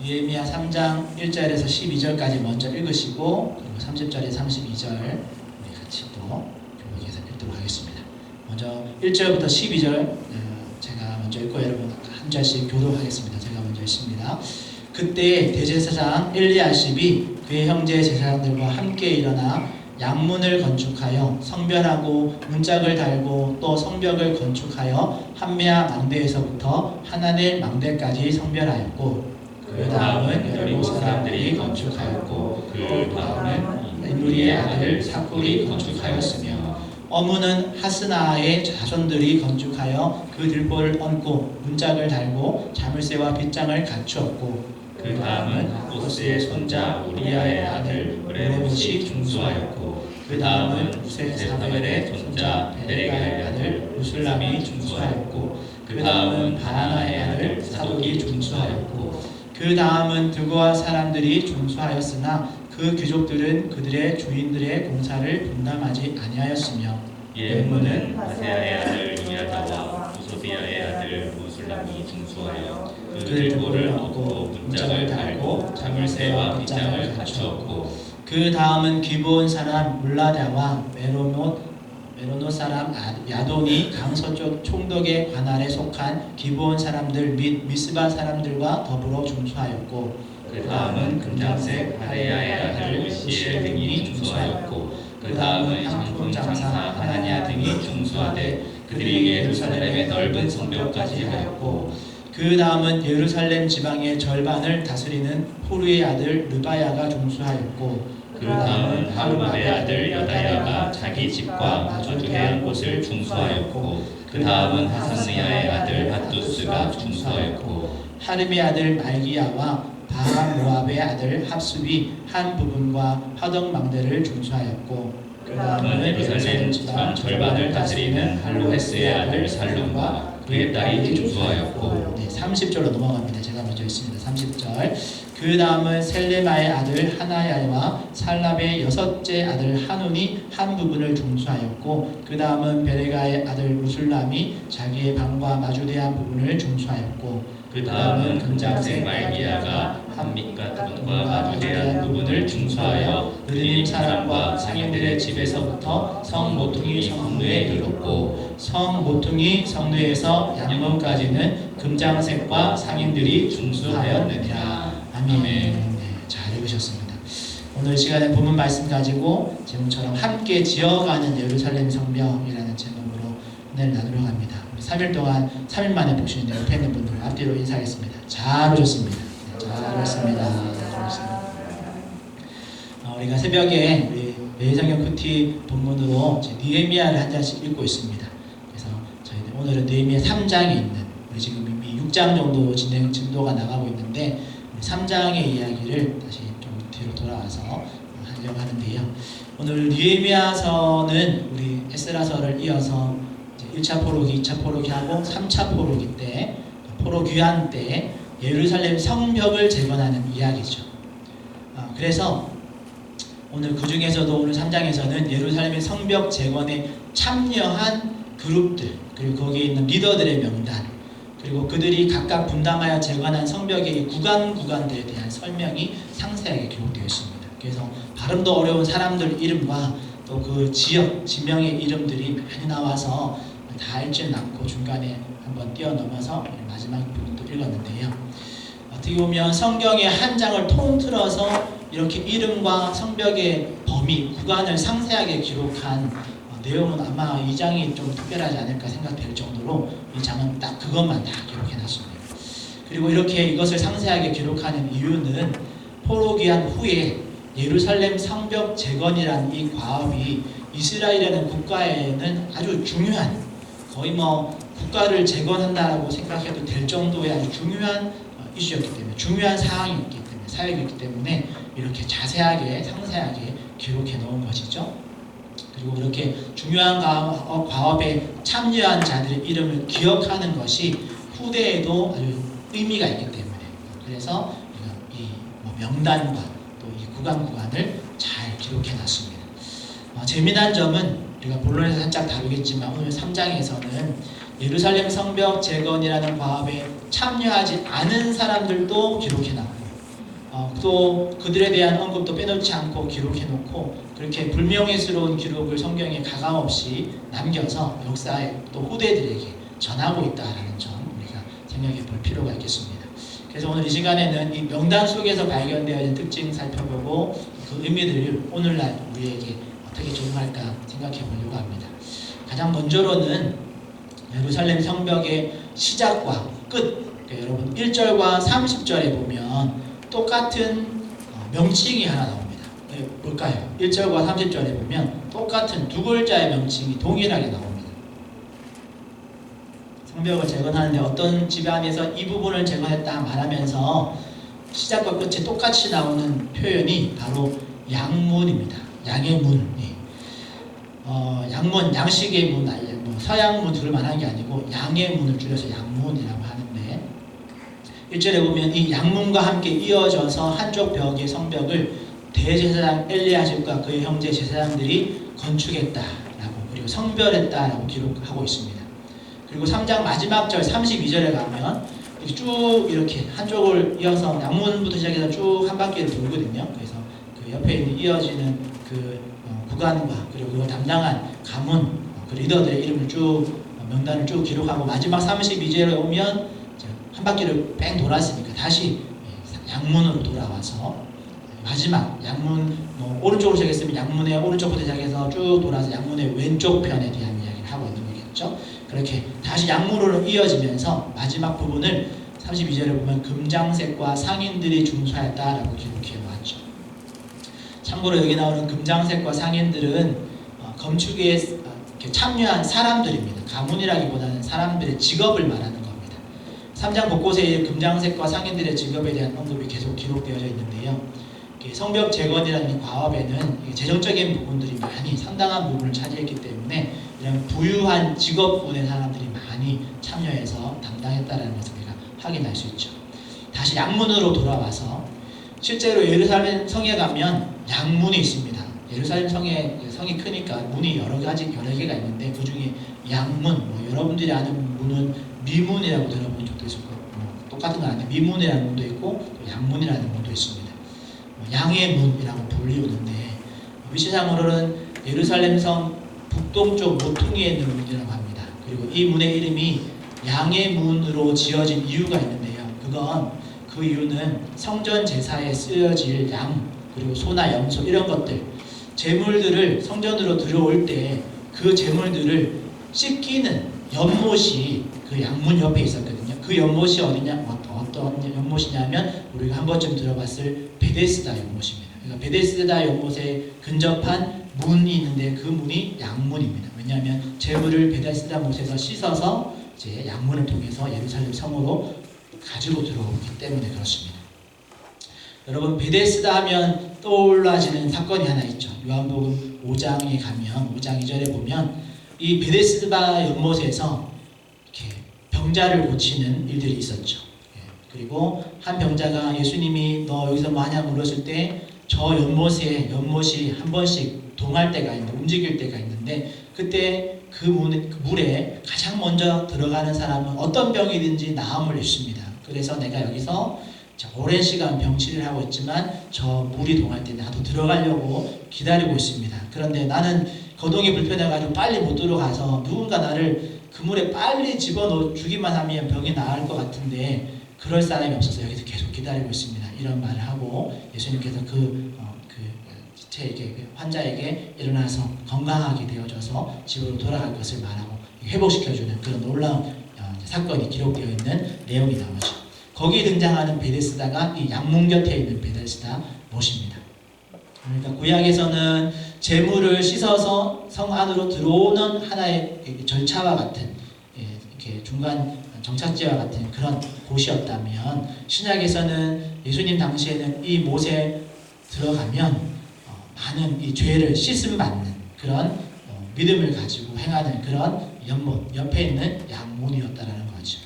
느헤미야 3장 1절에서 12절까지 먼저 읽으시고 그리고 30절에 32절 우리 같이 또 교독해서 읽도록 하겠습니다. 먼저 1절부터 12절 제가 먼저 읽고 여러분 한 절씩 교독하겠습니다. 제가 먼저 읽습니다. 그때 대제사장 엘리야십이 그의 형제 제사장들과 함께 일어나 양문을 건축하여 성별하고 문짝을 달고 또 성벽을 건축하여 한메아 망대에서부터 하나넬 망대까지 성별하였고 그 다음은 여리고 사람들이 건축하였고 그 다음은 인누리의 아들 사쿨이 건축하였으며 어무는 하스나의 자손들이 건축하여 그 들보를 얹고 문짝을 달고 자물쇠와 빗장을 갖추었고 그 다음은 우스의 손자 우리야의 아들 레봇이 중수하였고 그 다음은 우세사벨의 손자 베레가의 아들 우슬람이 중수하였고 그 다음은 바나나의 아들 사독이 중수하였고 그 다음은 드고아 사람들이 중수하였으나 그 귀족들은 그들의 주인들의 공사를 분담하지 아니하였으며 예문은 마세야의 아들 이야다와 우소비야의 아들 우슬람이 중수하여 그 들보를 얻고 문짝을 달고 자물쇠와 빗장을 갖추었고 그 다음은 기브온 사람 물라다와 메로노 사람 야돈이 강서쪽 총독의 관할에 속한 기브온 사람들 및 미스바 사람들과 더불어 중수하였고 그 다음은 금장색 하레야의 아들 우시엘 등이 중수하였고 그 다음은 향품 장사 하나냐 등이 중수하되 그들이 예루살렘의 넓은 성벽까지 하였고 그 다음은 예루살렘 지방의 절반을 다스리는 호루의 아들 르바야가 중수하였고 그 다음은 하루밥의 아들 여다야가 자기 집과 마주해한 곳을 중수하였고 그 다음은 하산느야의 아들 핫두스가 중수하였고 하름의 아들 말기야와 바하모압의 아들 합습이 한 부분과 화덕망대를 중수하였고 그 다음은 예루살렘 지방 절반을 다스리는 할로헤스의 아들 살룸과 그의 딸이 중수하였고 30절로 넘어갑니다. 제가 먼저 있습니다. 30절 그 다음은 셀레마의 아들 하나야와 살랍의 여섯째 아들 하눈이 한 부분을 중수하였고 그 다음은 베레가의 아들 우술람이 자기의 방과 마주대한 부분을 중수하였고 그 다음은 금장색 말기야가 한 밑과 부분과 마주대한 부분을 중수하여 느림 사람과 상인들의 집에서부터 성 모퉁이 성루에 이르렀고 성 모퉁이 성루에서 양문까지는 금장색과 상인들이 중수하였느니라. 아멘. 네, 잘 읽으셨습니다. 오늘 시간에 본문 말씀 가지고 제목처럼 함께 지어가는 예루살렘 성벽이라는 제목으로 은혜를 나누려고 합니다. 3일 동안 3일 만에 보시는데 옆에 있는 분들 앞뒤로 인사하겠습니다. 잘 오셨습니다. 잘 오셨습니다. 우리가 새벽에 우리 매일성경 큐티 본문으로 느헤미야를 한 장씩 읽고 있습니다. 그래서 저희는 오늘은 느헤미야 3장에 있는 우리 지금 이미 6장 정도 진도가 나가고 있는데 3장의 이야기를 다시 좀 뒤로 돌아와서 하려고 하는데요. 오늘 느헤미야서는 우리 에스라서를 이어서 1차 포로기, 2차 포로기 하고 3차 포로기 때 포로 귀환 때 예루살렘 성벽을 재건하는 이야기죠. 그래서 오늘 그 중에서도 오늘 3장에서는 예루살렘의 성벽 재건에 참여한 그룹들 그리고 거기에 있는 리더들의 명단 그리고 그들이 각각 분담하여 재건한 성벽의 구간들에 대한 설명이 상세하게 기록되어 있습니다. 그래서 발음도 어려운 사람들 이름과 또 그 지역, 지명의 이름들이 많이 나와서 다 읽지는 않고 중간에 한번 뛰어넘어서 마지막 부분도 읽었는데요. 어떻게 보면 성경의 한 장을 통틀어서 이렇게 이름과 성벽의 범위, 구간을 상세하게 기록한 내용은 아마 이 장이 좀 특별하지 않을까 생각될 정도로 이 장은 딱 그것만 다 기록해놨습니다. 그리고 이렇게 이것을 상세하게 기록하는 이유는 포로 귀환 후에 예루살렘 성벽 재건이라는 이 과업이 이스라엘이라는 국가에는 아주 중요한 거의 국가를 재건한다라고 생각해도 될 정도의 아주 중요한 이슈였기 때문에 중요한 사항이었기 때문에 사역이었기 때문에 이렇게 자세하게 상세하게 기록해 놓은 것이죠. 그리고 이렇게 중요한 과업에 참여한 자들의 이름을 기억하는 것이 후대에도 아주 의미가 있기 때문에 그래서 이 명단과 또 이 구간을 잘 기록해 놨습니다. 재미난 점은 우리가 본론에서 살짝 다루겠지만 오늘 3장에서는 예루살렘 성벽 재건이라는 과업에 참여하지 않은 사람들도 기록해 놨고 또 그들에 대한 언급도 빼놓지 않고 기록해놓고 그렇게 불명예스러운 기록을 성경에 가감없이 남겨서 역사에 또 후대들에게 전하고 있다는 점 우리가 생각해 볼 필요가 있겠습니다. 그래서 오늘 이 시간에는 이 명단 속에서 발견되어 있는 특징 살펴보고 그 의미들을 오늘날 우리에게 어떻게 적용할까 생각해 보려고 합니다. 가장 먼저로는 예루살렘 성벽의 시작과 끝, 그러니까 여러분 1절과 30절에 보면 똑같은 명칭이 하나 나옵니다. 뭘까요? 1절과 30절에 보면 똑같은 두 글자의 명칭이 동일하게 나옵니다. 성벽을 재건하는데 어떤 집안에서 이 부분을 재건했다 말하면서 시작과 끝에 똑같이 나오는 표현이 바로 양문입니다. 양의 문. 양문, 양식의 문, 서양문 둘을 말하는 게 아니고 양의 문을 줄여서 양문이라고 하는데 1절에 보면 이 양문과 함께 이어져서 한쪽 벽의 성벽을 대제사장 엘리야십과 그의 형제 제사장들이 건축했다라고 그리고 성별했다라고 기록하고 있습니다. 그리고 3장 마지막 절 32절에 가면 쭉 이렇게 한쪽을 이어서 양문부터 시작해서 쭉 한 바퀴를 돌거든요. 그래서 그 옆에 있는 이어지는 그 구간과 그리고 그걸 담당한 가문 그 리더들의 이름을 쭉 명단을 쭉 기록하고 마지막 32절에 오면 한 바퀴를 뺑 돌았으니까 다시 양문으로 돌아와서 마지막 양문 오른쪽으로 시작했으면 양문의 오른쪽부터 시작해서 쭉 돌아서 양문의 왼쪽 편에 대한 이야기를 하고 있는 거겠죠. 그렇게 다시 양문으로 이어지면서 마지막 부분을 32절에 보면 금장색과 상인들이 중수하였다라고 기록해 왔죠. 참고로 여기 나오는 금장색과 상인들은 건축에 참여한 사람들입니다. 가문이라기보다는 사람들의 직업을 말하는 겁니다. 3장 곳곳에 금장색과 상인들의 직업에 대한 언급이 계속 기록되어져 있는데요. 성벽 재건이라는 과업에는 재정적인 부분들이 많이 상당한 부분을 차지했기 때문에 이런 부유한 직업군의 사람들이 많이 참여해서 담당했다는 것을 우리가 확인할 수 있죠. 다시 양문으로 돌아와서 실제로 예루살렘 성에 가면 양문이 있습니다. 예루살렘 성이 크니까 문이 여러 개가 있는데 그 중에 양문, 여러분들이 아는 문은 미문이라고 들어본 적도 있을 거고 똑같은 건 아닌데 미문이라는 문도 있고 양문이라는 문도 있습니다. 양의 문이라고 불리우는데 위치상으로는 예루살렘 성 북동쪽 모퉁이에 있는 문이라고 합니다. 그리고 이 문의 이름이 양의 문으로 지어진 이유가 있는데요. 그 이유는 성전 제사에 쓰여질 양 그리고 소나 염소 이런 것들 제물들을 성전으로 들어올 때 그 제물들을 씻기는 연못이 그 양문 옆에 있었거든요. 그 연못이 어떤 연못이냐면 우리가 한 번쯤 들어봤을 베데스다 연못입니다. 그러니까 베데스다 연못에 근접한 문이 있는데 그 문이 양문입니다. 왜냐하면 제물을 베데스다 못에서 씻어서 이제 양문을 통해서 예루살렘 성으로 가지고 들어오기 때문에 그렇습니다. 여러분 베데스다 하면 떠올라지는 사건이 하나 있죠. 요한복음 5장에 가면 5장 2절에 보면 이 베데스다 연못에서 이렇게 병자를 고치는 일들이 있었죠. 그리고 한 병자가 예수님이 너 여기서 뭐 하냐 물었을 때 저 연못이 한 번씩 동할 때가 있는데 움직일 때가 있는데 그때 그 물에 가장 먼저 들어가는 사람은 어떤 병이든지 나음을 입습니다. 그래서 내가 여기서 오랜 시간 병치를 하고 있지만 저 물이 동할 때 나도 들어가려고 기다리고 있습니다. 그런데 나는 거동이 불편해가지고 빨리 못 들어가서 누군가 나를 그 물에 빨리 집어넣어 주기만 하면 병이 나을 것 같은데 그럴 사람이 없어서 여기서 계속 기다리고 있습니다. 이런 말을 하고 예수님께서 환자에게 일어나서 건강하게 되어져서 집으로 돌아갈 것을 말하고 회복시켜주는 그런 놀라운 사건이 기록되어 있는 내용이 나오죠. 거기에 등장하는 베데스다가 이 양문 곁에 있는 베데스다 못입니다. 그러니까 구약에서는 제물을 씻어서 성 안으로 들어오는 하나의 절차와 같은 이렇게 중간 정착지와 같은 그런 곳이었다면 신약에서는 예수님 당시에는 이 못에 들어가면 많은 이 죄를 씻음 받는 그런 믿음을 가지고 행하는 그런 연못 옆에 있는 양문이었다라는 거죠.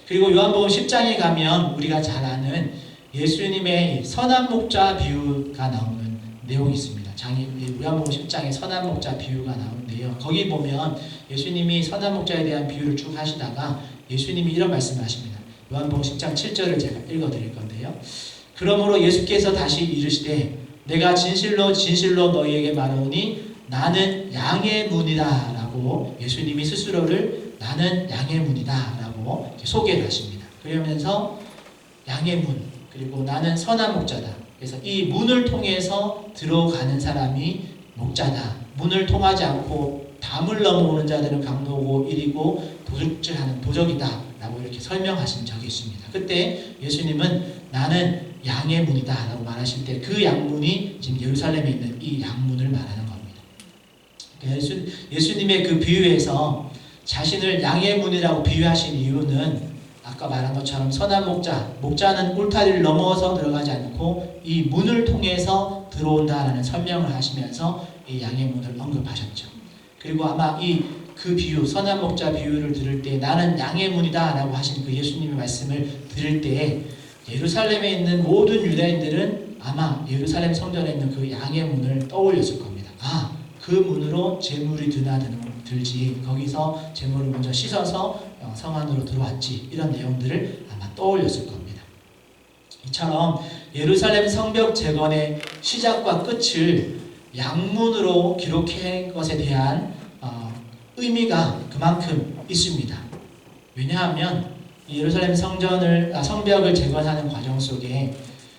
그리고 요한복음 10장에 가면 우리가 잘 아는 예수님의 선한 목자 비유가 나오는 내용이 있습니다. 요한복음 10장에 선한 목자 비유가 나오는데요. 거기 보면 예수님이 선한 목자에 대한 비유를 쭉 하시다가 예수님이 이런 말씀을 하십니다. 요한복음 10장 7절을 제가 읽어드릴 건데요. 그러므로 예수께서 다시 이르시되 내가 진실로 진실로 너희에게 말하오니 나는 양의 문이다 라고 예수님이 스스로를 나는 양의 문이다 라고 소개를 하십니다. 그러면서 양의 문, 그리고 나는 선한 목자다. 그래서 이 문을 통해서 들어가는 사람이 목자다. 문을 통하지 않고 담을 넘어오는 자들은 강도고 일이고 도둑질하는 도적이다 라고 이렇게 설명하신 적이 있습니다. 그때 예수님은 나는 양의 문이다 라고 말하실 때 그 양문이 지금 예루살렘에 있는 이 양문을 말하는 겁니다. 예수님의 그 비유에서 자신을 양의 문이라고 비유하신 이유는 아까 말한 것처럼 선한 목자는 울타리를 넘어서 들어가지 않고 이 문을 통해서 들어온다라는 설명을 하시면서 이 양의 문을 언급하셨죠. 그리고 아마 그 비유, 선한 목자 비유를 들을 때 나는 양의 문이다 라고 하신 그 예수님의 말씀을 들을 때 예루살렘에 있는 모든 유다인들은 아마 예루살렘 성전에 있는 그 양의 문을 떠올렸을 겁니다. 그 문으로 재물이 드나들지 거기서 재물을 먼저 씻어서 성 안으로 들어왔지, 이런 내용들을 아마 떠올렸을 겁니다. 이처럼 예루살렘 성벽 재건의 시작과 끝을 양문으로 기록한 것에 대한 의미가 그만큼 있습니다. 왜냐하면 예루살렘 성벽을 재건하는 과정 속에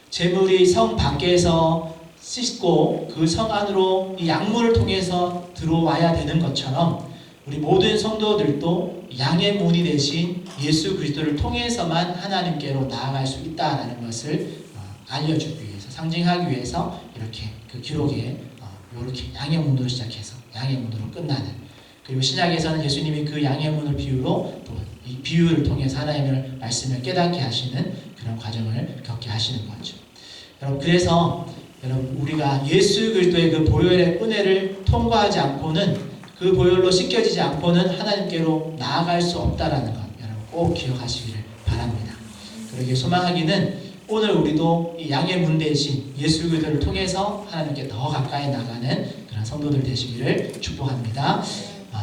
재물이 성 밖에서 씻고 그 성 안으로 이 양문을 통해서 들어와야 되는 것처럼 우리 모든 성도들도 양의 문이 되신 예수 그리스도를 통해서만 하나님께로 나아갈 수 있다라는 것을 알려주기 위해서, 상징하기 위해서 이렇게 그 기록에 이렇게 양의 문으로 시작해서 양의 문으로 끝나는, 그리고 신약에서는 예수님이 그 양의 문을 비유로 또 이 비유를 통해서 하나님의 말씀을 깨닫게 하시는 그런 과정을 겪게 하시는 거죠. 여러분, 그래서 우리가 예수 그리스도의 그 보혈의 은혜를 통과하지 않고는, 그 보혈로 씻겨지지 않고는 하나님께로 나아갈 수 없다라는 것 여러분 꼭 기억하시기를 바랍니다. 그러기에 소망하기는 오늘 우리도 이 양의 문 대신 예수 그리스도를 통해서 하나님께 더 가까이 나가는 그런 성도들 되시기를 축복합니다.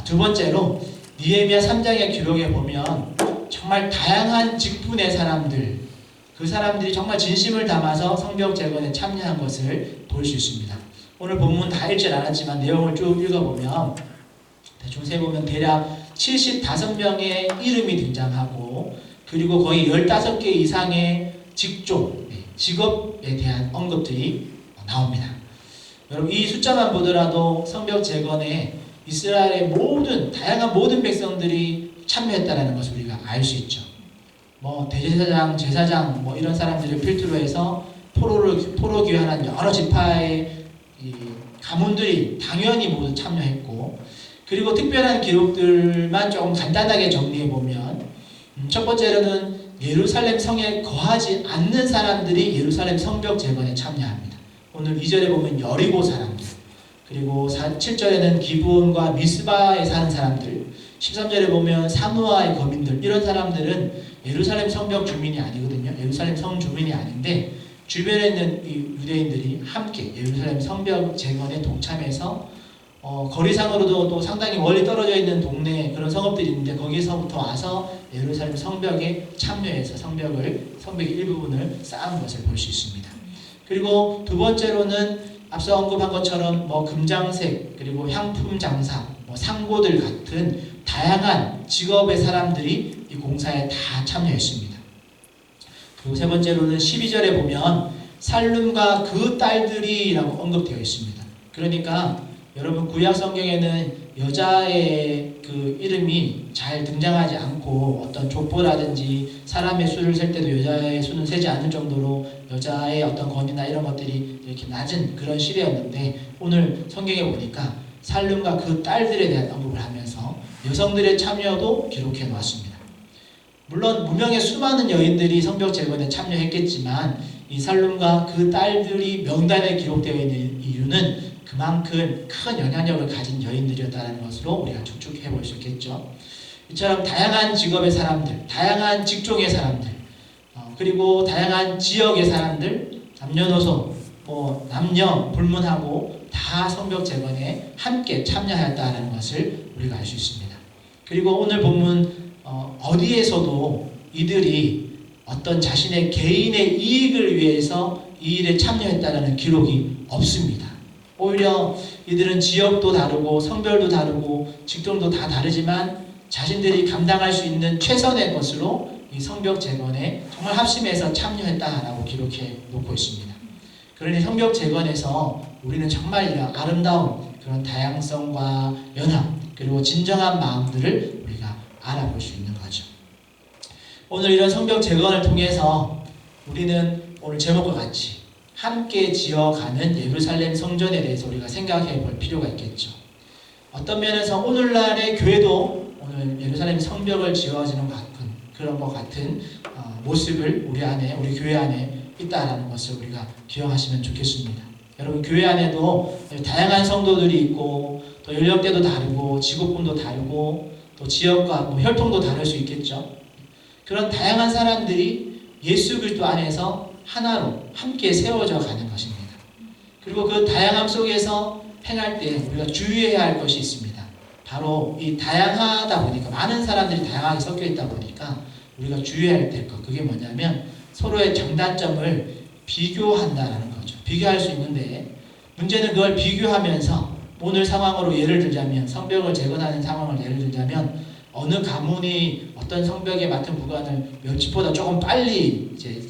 두 번째로 느헤미야 3장의 기록에 보면 정말 다양한 직분의 사람들, 그 사람들이 정말 진심을 담아서 성벽 재건에 참여한 것을 볼 수 있습니다. 오늘 본문 다 읽진 않았지만 내용을 쭉 읽어보면 대충 세보면 대략 75명의 이름이 등장하고, 그리고 거의 15개 이상의 직종, 직업에 대한 언급들이 나옵니다. 여러분, 이 숫자만 보더라도 성벽 재건에 이스라엘의 다양한 모든 백성들이 참여했다는 것을 우리가 알 수 있죠. 대제사장, 제사장 이런 사람들을 필두로 해서 포로 귀환한 여러 지파의 가문들이 당연히 모두 참여했고, 그리고 특별한 기록들만 조금 간단하게 정리해 보면 첫 번째로는 예루살렘 성에 거하지 않는 사람들이 예루살렘 성벽 재건에 참여합니다. 오늘 2절에 보면 여리고 사람들, 그리고 7절에는 기브온과 미스바에 사는 사람들, 13절에 보면 사누아의 거민들, 이런 사람들은 예루살렘 성벽 주민이 아니거든요. 예루살렘 성 주민이 아닌데 주변에 있는 이 유대인들이 함께 예루살렘 성벽 재건에 동참해서 거리상으로도 또 상당히 멀리 떨어져 있는 동네 그런 성읍들이 있는데 거기서부터 와서 예루살렘 성벽에 참여해서 성벽의 일부분을 쌓은 것을 볼 수 있습니다. 그리고 두 번째로는 앞서 언급한 것처럼 금장색, 그리고 향품 장사, 상고들 같은 다양한 직업의 사람들이 이 공사에 다 참여했습니다. 그리고 세 번째로는 12절에 보면 살룸과 그 딸들이라고 언급되어 있습니다. 그러니까 여러분, 구약 성경에는 여자의 그 이름이 잘 등장하지 않고 어떤 족보라든지 사람의 수를 셀 때도 여자의 수는 세지 않을 정도로 여자의 어떤 권위나 이런 것들이 이렇게 낮은 그런 시대였는데, 오늘 성경에 보니까 살룸과 그 딸들에 대한 언급을 하면서 여성들의 참여도 기록해 놓았습니다. 물론 무명의 수많은 여인들이 성벽 재건에 참여했겠지만 이 살룸과 그 딸들이 명단에 기록되어 있는 이유는 그만큼 큰 영향력을 가진 여인들이었다는 것으로 우리가 추측해 볼 수 있겠죠. 이처럼 다양한 직업의 사람들, 다양한 직종의 사람들, 그리고 다양한 지역의 사람들, 남녀노소, 남녀 불문하고 다 성벽 재건에 함께 참여하였다는 것을 우리가 알 수 있습니다. 그리고 오늘 본문 어디에서도 이들이 어떤 자신의 개인의 이익을 위해서 이 일에 참여했다는 기록이 없습니다. 오히려 이들은 지역도 다르고 성별도 다르고 직종도 다 다르지만 자신들이 감당할 수 있는 최선의 것으로 이 성벽 재건에 정말 합심해서 참여했다라고 기록해 놓고 있습니다. 그러니 성벽 재건에서 우리는 정말 이런 아름다운 그런 다양성과 연합 그리고 진정한 마음들을 우리가 알아볼 수 있는 거죠. 오늘 이런 성벽 재건을 통해서 우리는 오늘 제목과 같이 함께 지어가는 예루살렘 성전에 대해서 우리가 생각해 볼 필요가 있겠죠. 어떤 면에서 오늘날의 교회도 오늘 예루살렘 성벽을 지어지는 그런 것 같은 모습을 우리 교회 안에 있다라는 것을 우리가 기억하시면 좋겠습니다. 여러분 교회 안에도 다양한 성도들이 있고 또 연령대도 다르고 직업군도 다르고 또 지역과 혈통도 다를 수 있겠죠. 그런 다양한 사람들이 예수 그리스도 안에서 하나로 함께 세워져 가는 것입니다. 그리고 그 다양함 속에서 행할 때 우리가 주의해야 할 것이 있습니다. 바로 이 다양하다 보니까 많은 사람들이 다양하게 섞여 있다 보니까 우리가 주의해야 될 것 그게 뭐냐면 서로의 장단점을 비교한다라는 거죠. 비교할 수 있는데 문제는 그걸 비교하면서 오늘 상황으로 예를 들자면 성벽을 재건하는 상황을 예를 들자면 어느 가문이 어떤 성벽에 맡은 부관을 몇 집보다 조금 빨리 이제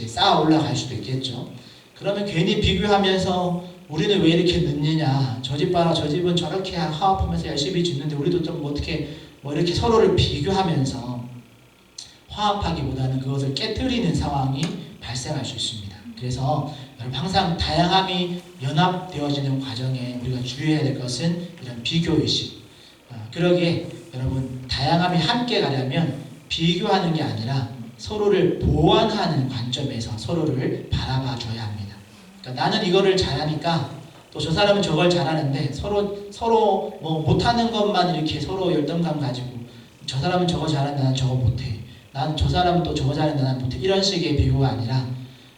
쌓아 올라갈 수도 있겠죠. 그러면 괜히 비교하면서 우리는 왜 이렇게 늦느냐, 저 집 봐라, 저 집은 저렇게 화합하면서 열심히 짓는데 우리도 좀 어떻게 이렇게 서로를 비교하면서 화합하기보다는 그것을 깨뜨리는 상황이 발생할 수 있습니다. 그래서 여러분 항상 다양함이 연합되어지는 과정에 우리가 주의해야 될 것은 이런 비교의식. 그러기에 여러분 다양함이 함께 가려면 비교하는 게 아니라 서로를 보완하는 관점에서 서로를 바라봐 줘야 합니다. 그러니까 나는 이거를 잘하니까 또 저 사람은 저걸 잘하는데 서로 못하는 것만 이렇게 서로 열등감 가지고 저 사람은 저거 잘하는데 나는 저거 못해. 난 저 사람은 또 저거 잘하는데 나는 못해. 이런 식의 비교가 아니라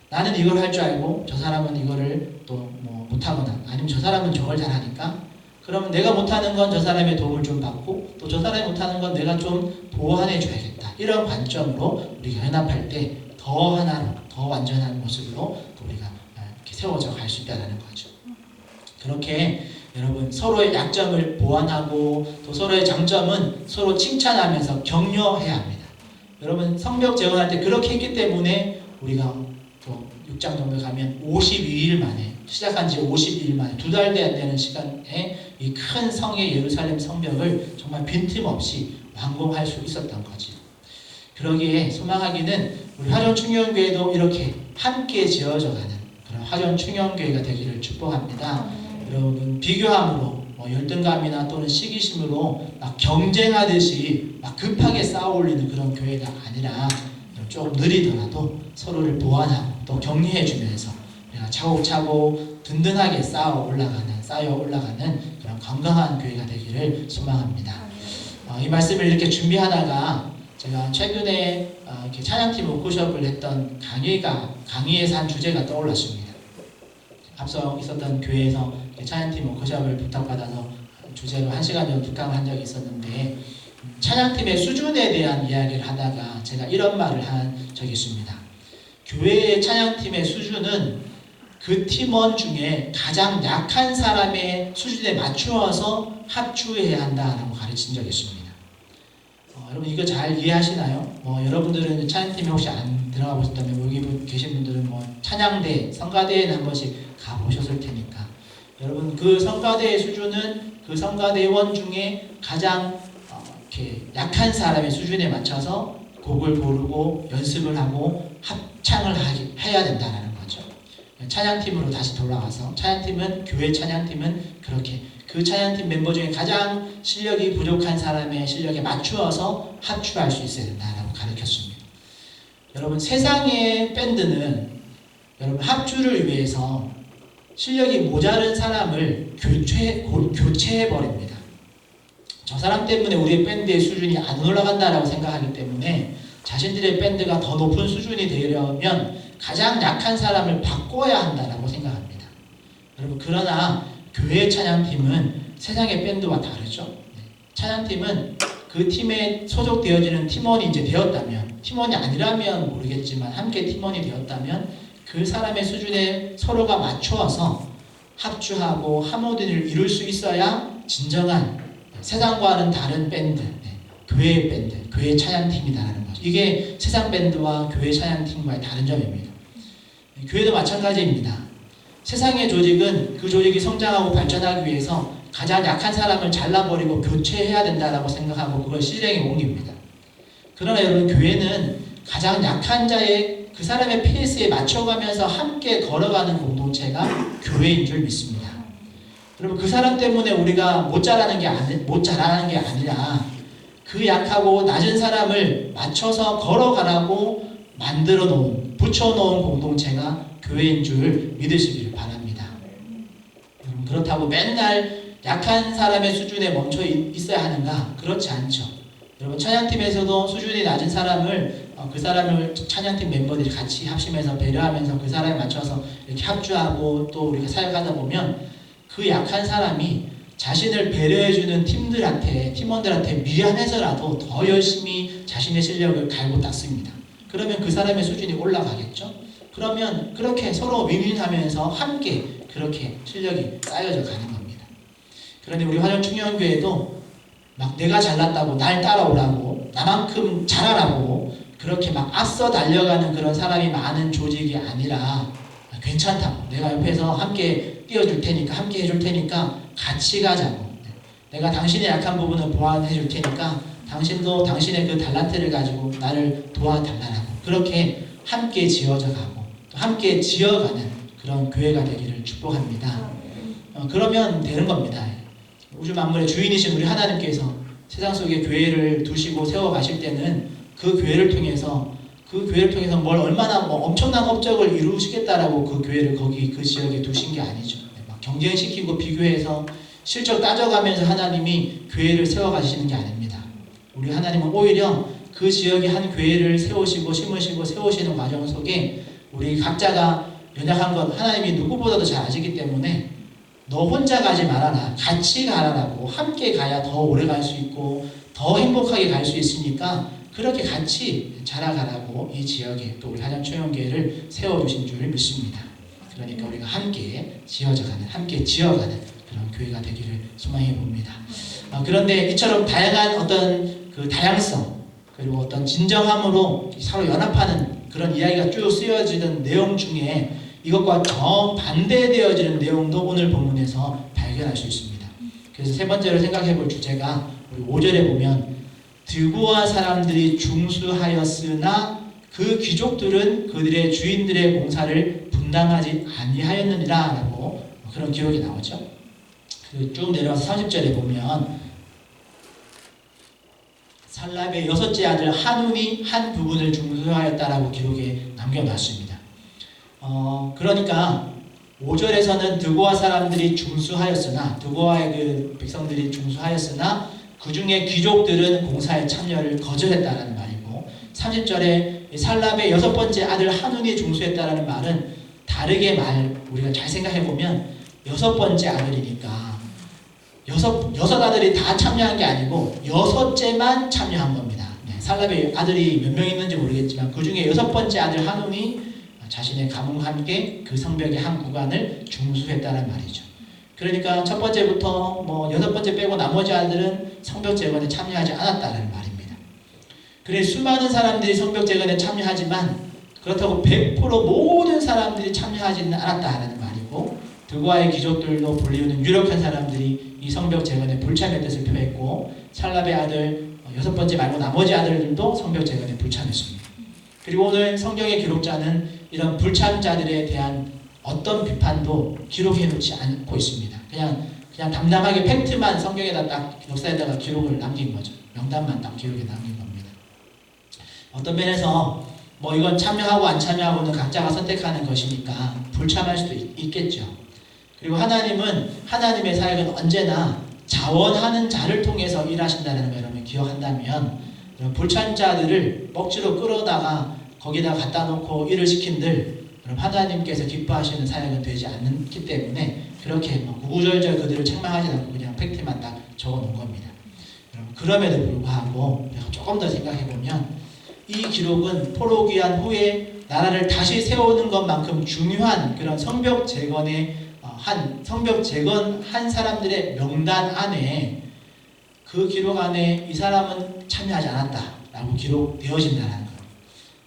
나는 이걸 할 줄 알고 저 사람은 이거를 또 못하거나 아니면 저 사람은 저걸 잘하니까 그러면 내가 못하는 건 저 사람의 도움을 좀 받고 또 저 사람이 못하는 건 내가 좀 보완해 줘야겠다. 이런 관점으로 우리가 연합할 때 더 하나로 더 완전한 모습으로 우리가 이렇게 세워져 갈 수 있다는 거죠. 그렇게 여러분 서로의 약점을 보완하고 또 서로의 장점은 서로 칭찬하면서 격려해야 합니다. 여러분 성벽 재건할 때 그렇게 했기 때문에 우리가 또 6장 정도 가면 52일 만에 시작한 지 52일 만에 2달 안 되는 시간에 이 큰 성의 예루살렘 성벽을 정말 빈틈없이 완공할 수 있었던 거지. 그러기에 소망하기는 우리 화전충영교회도 이렇게 함께 지어져 가는 그런 화전충영교회가 되기를 축복합니다. 여러분 비교함으로 열등감이나 또는 시기심으로 막 경쟁하듯이 막 급하게 쌓아 올리는 그런 교회가 아니라 조금 느리더라도 서로를 보완하고 또 격려해 주면서 차곡차곡 든든하게 쌓여 올라가는 그런 건강한 교회가 되기를 소망합니다. 이 말씀을 이렇게 준비하다가 제가 최근에 이렇게 찬양팀 워크숍을 했던 강의에서 한 주제가 떠올랐습니다. 앞서 있었던 교회에서 찬양팀 워크숍을 부탁받아서 주제로 1시간 정도 부탁을 한 적이 있었는데 찬양팀의 수준에 대한 이야기를 하다가 제가 이런 말을 한 적이 있습니다. 교회의 찬양팀의 수준은 그 팀원 중에 가장 약한 사람의 수준에 맞추어서 합주해야 한다라고 가르친 적이 있습니다. 여러분 이거 잘 이해하시나요? 여러분들은 찬양팀에 혹시 안 들어가 보셨다면 여기 계신 분들은 찬양대, 성가대에는 한 번씩 가보셨을 테니까 여러분 그 성가대의 수준은 그 성가대원 중에 가장 이렇게 약한 사람의 수준에 맞춰서 곡을 고르고 연습을 하고 합창을 해야 된다는 거죠. 찬양팀으로 다시 돌아가서 찬양팀은 교회 찬양팀은 그렇게 그 찬양팀 멤버 중에 가장 실력이 부족한 사람의 실력에 맞추어서 합주할 수 있어야 된다라고 가르쳤습니다. 여러분 세상의 밴드는 여러분 합주를 위해서 실력이 모자른 사람을 교체해 버립니다. 저 사람 때문에 우리의 밴드의 수준이 안 올라간다라고 생각하기 때문에 자신들의 밴드가 더 높은 수준이 되려면 가장 약한 사람을 바꿔야 한다라고 생각합니다. 여러분 그러나 교회 찬양팀은 세상의 밴드와 다르죠. 찬양팀은 그 팀에 소속되어지는 팀원이 이제 되었다면, 팀원이 아니라면 모르겠지만 함께 팀원이 되었다면 그 사람의 수준에 서로가 맞추어서 합주하고 하모니를 이룰 수 있어야 진정한 세상과는 다른 밴드, 교회의 밴드, 교회의 찬양팀이다라는 거죠. 이게 세상 밴드와 교회 찬양팀과의 다른 점입니다. 교회도 마찬가지입니다. 세상의 조직은 그 조직이 성장하고 발전하기 위해서 가장 약한 사람을 잘라버리고 교체해야 된다라고 생각하고 그걸 실행에 옮깁니다. 그러나 여러분, 교회는 가장 약한 자의 그 사람의 페이스에 맞춰가면서 함께 걸어가는 공동체가 교회인 줄 믿습니다. 여러분, 그 사람 때문에 우리가 못 자라는 게 아니라 그 약하고 낮은 사람을 맞춰서 걸어가라고 만들어 놓은, 붙여 놓은 공동체가 교회인 줄 믿으시기를 바랍니다. 여러분, 그렇다고 맨날 약한 사람의 수준에 멈춰 있어야 하는가? 그렇지 않죠. 여러분, 찬양팀에서도 수준이 낮은 사람을 그 사람을 찬양팀 멤버들이 같이 합심해서 배려하면서 그 사람에 맞춰서 이렇게 합주하고 또 우리가 사역하다 보면 그 약한 사람이 자신을 배려해주는 팀원들한테 미안해서라도 더 열심히 자신의 실력을 갈고 닦습니다. 그러면 그 사람의 수준이 올라가겠죠? 그러면 그렇게 서로 윈윈하면서 함께 그렇게 실력이 쌓여져 가는 겁니다. 그런데 우리 화정충영교회도 막 내가 잘났다고 날 따라오라고 나만큼 잘하라고 그렇게 막 앞서 달려가는 그런 사람이 많은 조직이 아니라 괜찮다고, 내가 옆에서 함께 뛰어줄 테니까, 함께 해줄 테니까 같이 가자고, 내가 당신의 약한 부분을 보완해 줄 테니까 당신도 당신의 그 달란트를 가지고 나를 도와달라고, 그렇게 함께 지어져 가고 또 함께 지어가는 그런 교회가 되기를 축복합니다. 그러면 되는 겁니다. 우주 만물의 주인이신 우리 하나님께서 세상 속에 교회를 두시고 세워 가실 때는 그 교회를 통해서 뭘 얼마나 엄청난 업적을 이루시겠다라고 그 교회를 거기 그 지역에 두신 게 아니죠. 막 경쟁시키고 비교해서 실적 따져가면서 하나님이 교회를 세워 가시는 게 아닙니다. 우리 하나님은 오히려 그 지역에 한 교회를 세우시고 심으시고 세우시는 과정 속에 우리 각자가 연약한 것 하나님이 누구보다도 잘 아시기 때문에 너 혼자 가지 말아라, 같이 가라라고, 함께 가야 더 오래 갈 수 있고 더 행복하게 갈 수 있으니까 그렇게 같이 자라가라고 이 지역에 또 우리 화정충영교회를 세워주신 줄 믿습니다. 그러니까 우리가 함께 함께 지어가는 그런 교회가 되기를 소망해 봅니다. 그런데 이처럼 다양한 어떤 그 다양성 그리고 어떤 진정함으로 서로 연합하는 그런 이야기가 쭉 쓰여지는 내용 중에 이것과 정반대되어지는 내용도 오늘 본문에서 발견할 수 있습니다. 그래서 세 번째로 생각해 볼 주제가 우리 5절에 보면 드고아 사람들이 중수하였으나 그 귀족들은 그들의 주인들의 공사를 분담하지 아니하였느니라 라고 그런 기록이 나오죠. 쭉 내려와서 30절에 보면 살랍의 여섯째 아들 한운이 한 부분을 중수하였다라고 기록에 남겨놨습니다. 그러니까 5절에서는 드고아 사람들이 중수하였으나, 드고아의 그 백성들이 중수하였으나 그 중에 귀족들은 공사에 참여를 거절했다라는 말이고, 30절에 살랍의 여섯 번째 아들 한운이 중수했다라는 말은 다르게 우리가 잘 생각해보면 여섯 번째 아들이니까 여섯 아들이 다 참여한 게 아니고 여섯째만 참여한 겁니다. 살랍의 아들이 몇 명 있는지 모르겠지만 그 중에 여섯 번째 아들 한운이 자신의 가문과 함께 그 성벽의 한 구간을 중수했다는 말이죠. 그러니까 첫 번째부터 여섯 번째 빼고 나머지 아들은 성벽 재건에 참여하지 않았다는 말입니다. 그래 수많은 사람들이 성벽 재건에 참여하지만 그렇다고 100% 모든 사람들이 참여하지는 않았다는 말이고, 드고아의 귀족들도 불리우는 유력한 사람들이 이 성벽 재건에 불참의 뜻을 표했고, 살랍의 아들 여섯 번째 말고 나머지 아들들도 성벽 재건에 불참했습니다. 그리고 오늘 성경의 기록자는 이런 불참자들에 대한 어떤 비판도 기록해 놓지 않고 있습니다. 그냥 담담하게 팩트만 성경에다 딱 역사에다가 기록을 남긴 거죠. 명단만 딱 기록에 남긴 겁니다. 어떤 면에서 이건 참여하고 안 참여하고는 각자가 선택하는 것이니까 불참할 수도 있겠죠. 그리고 하나님은 하나님의 사역은 언제나 자원하는 자를 통해서 일하신다는 걸 여러분 기억한다면, 불참자들을 억지로 끌어다가 거기다 갖다 놓고 일을 시킨들 하나님께서 기뻐하시는 사역은 되지 않기 때문에 그렇게 구구절절 그들을 책망하지 않고 그냥 팩트만 딱 적어 놓은 겁니다. 그럼에도 불구하고 내가 조금 더 생각해보면 이 기록은 포로귀환 후에 나라를 다시 세우는 것만큼 중요한 그런 성벽 재건한 사람들의 명단 안에 그 기록 안에 이 사람은 참여하지 않았다라고 기록되어진다는 것.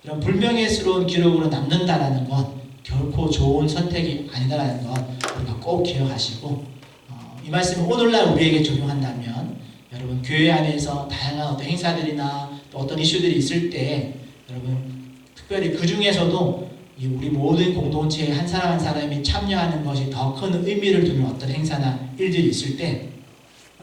이런 불명예스러운 기록으로 남는다라는 것 결코 좋은 선택이 아니다라는 것 우리가 꼭 기억하시고 이 말씀을 오늘날 우리에게 적용한다면 여러분 교회 안에서 다양한 어떤 행사들이나 또 어떤 이슈들이 있을 때 여러분 특별히 그 중에서도 우리 모든 공동체에 한 사람 한 사람이 참여하는 것이 더 큰 의미를 두는 어떤 행사나 일들이 있을 때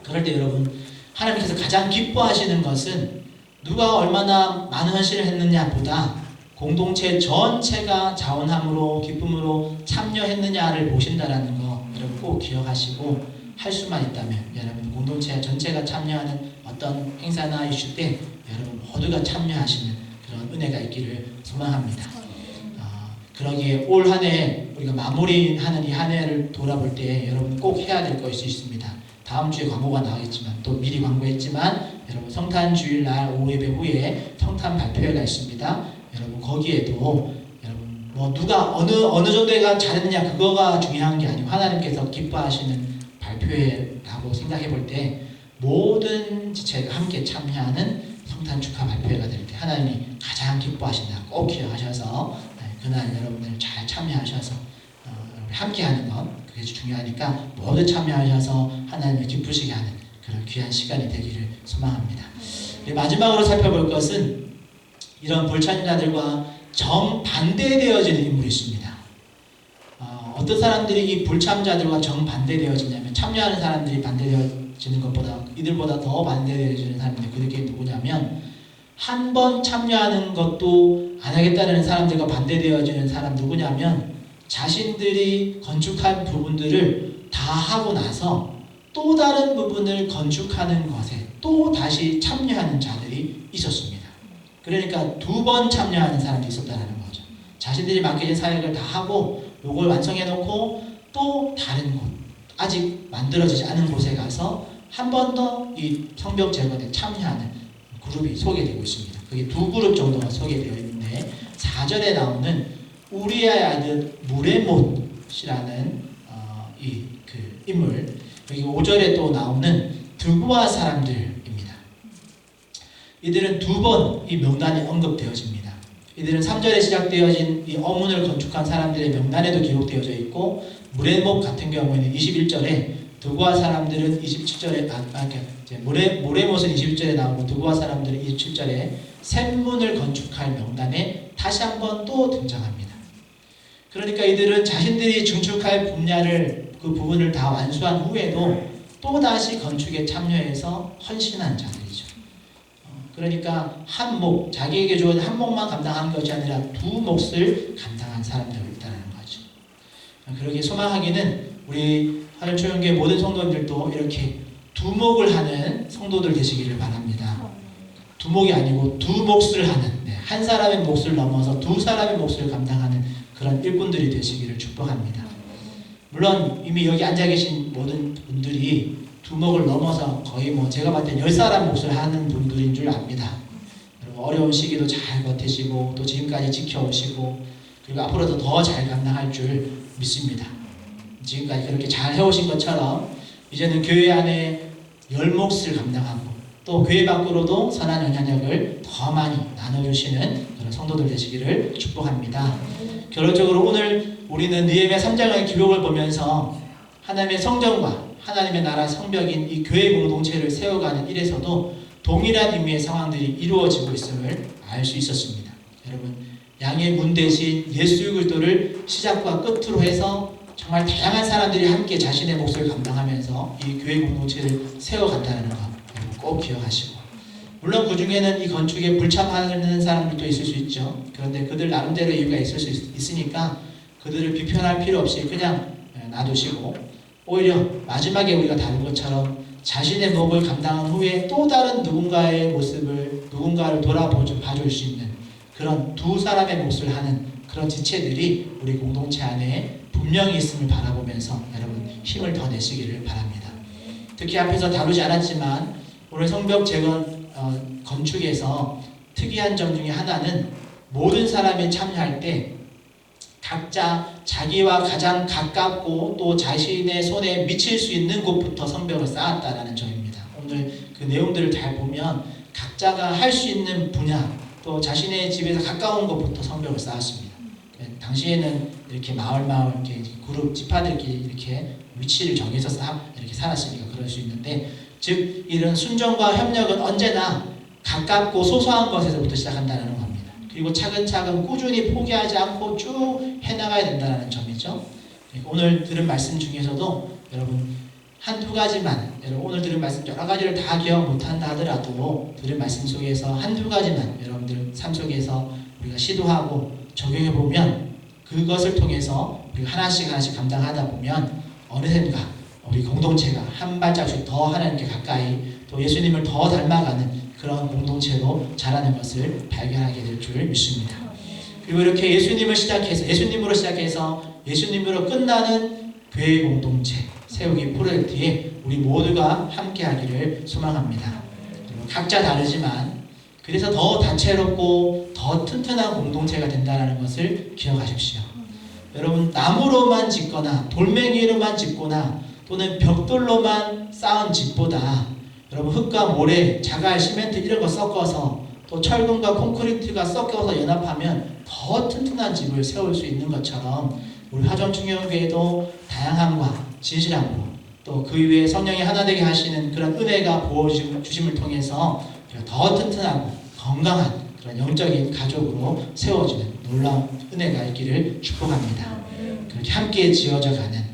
그럴 때 여러분 하나님께서 가장 기뻐하시는 것은 누가 얼마나 많은 헌신을 했느냐 보다 공동체 전체가 자원함으로 기쁨으로 참여했느냐를 보신다라는 거 여러분 꼭 기억하시고 할 수만 있다면 여러분 공동체 전체가 참여하는 어떤 행사나 이슈 때 여러분 모두가 참여하시는 그런 은혜가 있기를 소망합니다. 그러기에 올 한 해 우리가 마무리하는 이 한 해를 돌아볼 때 여러분 꼭 해야 될 것이 있습니다. 다음 주에 광고가 나오겠지만 또 미리 광고했지만 여러분 성탄 주일날 오후 예배 후에 성탄 발표회가 있습니다. 여러분 거기에도 여러분 뭐 누가 어느 정도가 잘했느냐 그거가 중요한 게 아니고 하나님께서 기뻐하시는 발표회라고 생각해 볼 때 모든 지체가 함께 참여하는 성탄 축하 발표회가 될 때 하나님이 가장 기뻐하신다 꼭 기억하셔서 그날 여러분들 잘 참여하셔서 함께하는 것 그게 중요하니까 모두 참여하셔서 하나님을 기쁘시게 하는 그런 귀한 시간이 되기를 소망합니다. 마지막으로 살펴볼 것은 이런 불참자들과 정반대되어지는 인물이 있습니다. 어떤 사람들이 이 불참자들과 정반대되어지냐면 참여하는 사람들이 반대되어지는 것보다 이들보다 더 반대되어지는 사람들이 그들이 누구냐면 한 번 참여하는 것도 안 하겠다는 사람들과 반대되어지는 사람 누구냐면 자신들이 건축한 부분들을 다 하고 나서 또 다른 부분을 건축하는 것에 또 다시 참여하는 자들이 있었습니다. 그러니까 두 번 참여하는 사람이 있었다는 거죠. 자신들이 맡겨진 사역을 다 하고 이걸 완성해 놓고 또 다른 곳 아직 만들어지지 않은 곳에 가서 한 번 더 이 성벽 재건에 참여하는 그룹이 소개되고 있습니다. 그게 두 그룹 정도가 소개되어 있는데 4절에 나오는 우리아의 아들 무레못이라는 그 인물 여기 5절에 또 나오는 드부아 사람들입니다. 이들은 두 번 이 명단이 언급되어집니다. 이들은 3절에 시작되어진 이 어문을 건축한 사람들의 명단에도 기록되어져 있고 무레못 같은 경우에는 21절에 드부아 사람들은 27절에 무레못은 21절에 나오고 드부아 사람들은 27절에 샘문을 건축할 명단에 다시 한번 또 등장합니다. 그러니까 이들은 자신들이 증축할 분야를 그 부분을 다 완수한 후에도 또 다시 건축에 참여해서 헌신한 자들이죠. 그러니까 한 몫, 자기에게 주어진 한 몫만 감당하는 것이 아니라 두 몫을 감당한 사람들이 있다는 거죠. 그러기에 소망하기는 우리 하늘초연교회 모든 성도님들도 이렇게 두 몫을 하는 성도들 되시기를 바랍니다. 두 몫이 아니고 두 몫을 하는 한 사람의 몫을 넘어서 두 사람의 몫을 감당하는 그런 일꾼들이 되시기를 축복합니다. 물론 이미 여기 앉아 계신 모든 분들이 두 몫을 넘어서 거의 제가 봤을 때 10사람 몫을 하는 분들인 줄 압니다. 그리고 어려운 시기도 잘 버티시고 또 지금까지 지켜오시고 그리고 앞으로도 더 잘 감당할 줄 믿습니다. 지금까지 그렇게 잘 해오신 것처럼 이제는 교회 안에 10몫을 감당하고 또 교회 밖으로도 선한 영향력을 더 많이 나눠주시는 그런 성도들 되시기를 축복합니다. 결론적으로 오늘 우리는 느헤미야 3장의 기록을 보면서 하나님의 성전과 하나님의 나라 성벽인 이 교회 공동체를 세워가는 일에서도 동일한 의미의 상황들이 이루어지고 있음을 알 수 있었습니다. 여러분 양의 문 대신 예수 그리스도를 시작과 끝으로 해서 정말 다양한 사람들이 함께 자신의 몫을 감당하면서 이 교회 공동체를 세워간다는 것 여러분 꼭 기억하시고 물론 그 중에는 이 건축에 불참하는 사람들도 있을 수 있죠. 그런데 그들 나름대로 이유가 있을 수 있으니까 그들을 비판할 필요 없이 그냥 놔두시고 오히려 마지막에 우리가 다룬 것처럼 자신의 몫을 감당한 후에 또 다른 누군가의 모습을 누군가를 봐줄 수 있는 그런 두 사람의 몫을 하는 그런 지체들이 우리 공동체 안에 분명히 있음을 바라보면서 여러분 힘을 더 내시기를 바랍니다. 특히 앞에서 다루지 않았지만 오늘 성벽 재건 건축에서 특이한 점 중에 하나는 모든 사람이 참여할 때 각자 자기와 가장 가깝고 또 자신의 손에 미칠 수 있는 곳부터 성벽을 쌓았다라는 점입니다. 오늘 그 내용들을 잘 보면 각자가 할 수 있는 분야 또 자신의 집에서 가까운 곳부터 성벽을 쌓았습니다. 당시에는 이렇게 마을 이렇게 그룹 지파들끼리 이렇게 위치를 정해서 이렇게 살았으니까 그럴 수 있는데, 즉 이런 순종과 협력은 언제나 가깝고 소소한 것에서부터 시작한다는 겁니다. 그리고 차근차근 꾸준히 포기하지 않고 쭉 해나가야 된다는 점이죠. 오늘 들은 말씀 중에서도 여러분 한두 가지만, 여러분 오늘 들은 말씀 여러 가지를 다 기억 못한다 하더라도 들은 말씀 속에서 한두 가지만 여러분들 삶 속에서 우리가 시도하고 적용해 보면, 그것을 통해서 우리가 하나씩 감당하다 보면 어느샌가 우리 공동체가 한 발짝씩 더 하나님께 가까이 또 예수님을 더 닮아가는 그런 공동체로 자라는 것을 발견하게 될 줄 믿습니다. 그리고 이렇게 예수님으로 시작해서 예수님으로 끝나는 교회 공동체 세우기 프로젝트에 우리 모두가 함께 하기를 소망합니다. 각자 다르지만 그래서 더 다채롭고 더 튼튼한 공동체가 된다는 것을 기억하십시오. 여러분 나무로만 짓거나 돌멩이로만 짓거나 또는 벽돌로만 쌓은 집보다 여러분 흙과 모래, 자갈, 시멘트 이런 거 섞어서 또 철근과 콘크리트가 섞여서 연합하면 더 튼튼한 집을 세울 수 있는 것처럼 우리 화정충영교회도 다양함과 진실함으로 또 그 위에 성령이 하나 되게 하시는 그런 은혜가 부어주심을 통해서 더 튼튼하고 건강한 그런 영적인 가족으로 세워지는 놀라운 은혜가 있기를 축복합니다. 그렇게 함께 지어져 가는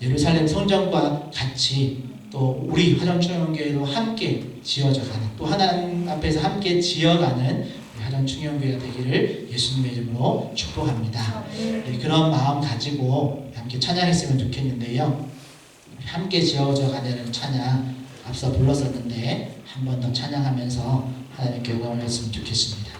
예루살렘 성전과 같이 또 우리 화정충영교회도 함께 지어져 가는, 또 하나님 앞에서 함께 지어가는 화정충영교회가 되기를 예수님의 이름으로 축복합니다. 그런 마음 가지고 함께 찬양했으면 좋겠는데요. 함께 지어져 가는 찬양 앞서 불렀었는데 한 번 더 찬양하면서 하나님께 영광을 했으면 좋겠습니다.